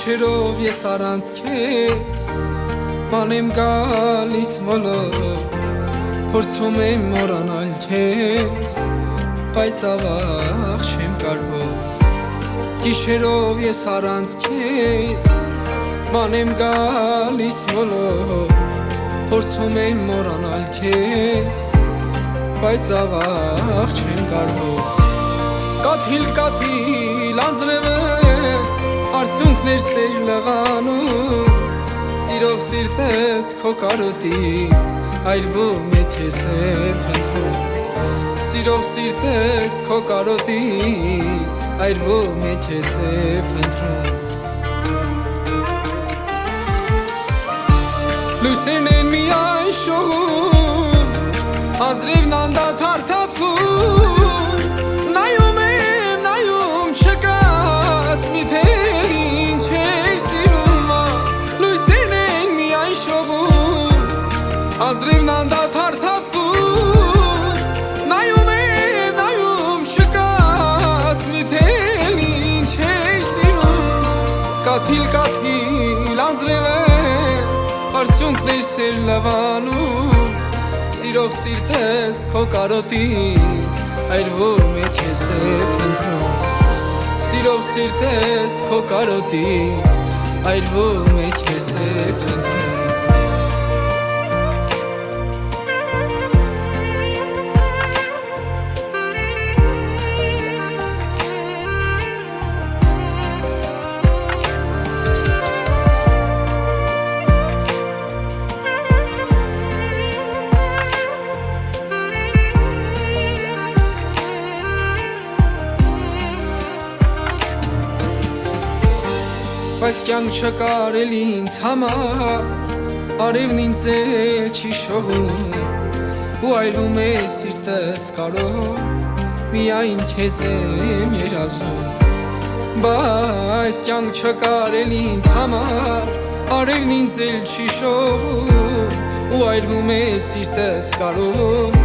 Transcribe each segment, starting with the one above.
Գիշերով ես առանց քեզ Մանեմ գալիս մոլոր Փորձում եմ մոռանալ քեզ Բայց ավաղ չեմ կարող Գիշերով ես առանց քեզ Մանեմ գալիս մոլոր Փորձում եմ մոռանալ քեզ Բայց ավաղ չեմ կարող Կաթիլ անձրևը Արդյունքներ սեր լղանում Սիրող սիրտես քո կարոտից Այրվում է թես է փնտրում Սիրող սիրտես քո կարոտից Այրվում է թես է փնտրում Լույսերն են միայն շողում Ազրիվն անդադար թափվում Նայում եմ, նայում չկաս Միթե ինչ էր սիրում Լույսերն են միայն շողում Ազրիվն անդադար թափվում Նայում եմ, նայում չկաս Միթե ինչ էր սիրում Կաթիլ անձրևը Արդյունքներ սեր լվանում Սիրող սիրտես քո կարոտից Այրվում է թես է փնտրում Սիրող սիրտես քո կարոտից Այրվում է թես է փնտրում Բայց կյանք չկարելի ինձ համար Արևն ինձ էլ չի շողում Ու այրվում է սիրտս կարող Միայն քեզ եմ երազում Բայց կյանք չկարելի ինձ համար Արևն ինձ էլ չի շողում Ու այրվում է սիրտս կարող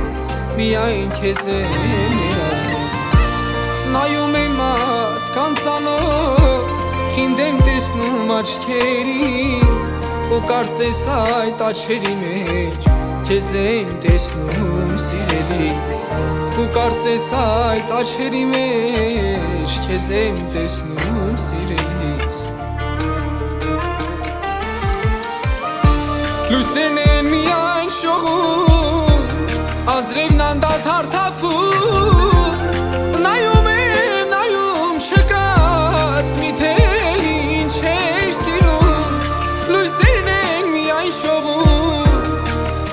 Միայն քեզ եմ երազում Նայում եմ մարդկանց անոր Ինձ եմ տեսնում աչքերին Ու կարծես այդ աչքերի մեջ Քեզ եմ տեսնում սիրելիս Ու կարծես այդ աչքերի մեջ Քեզ եմ տեսնում սիրելիս Լույսերն են միայն շողում Ազրիվն անդադար թափվում Նայում եմ, նայում չկաս Միթե Լույսերն են միայն շողում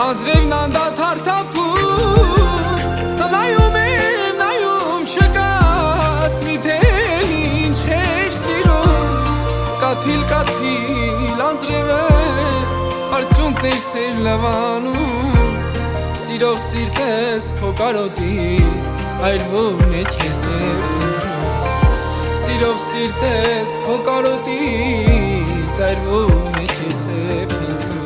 Ազրիվն անդադար թափվում Նայում եմ, նայում չկաս Միթե ինչ էր սիրում Կաթիլ անձրևը Արդյունքներ սեր լվանում Սիրող սիրտես քո կարոտից Այրվում է թես է փնտրում Սիրող սիրտես քո կարոտից Այրվում է թես է փնտրում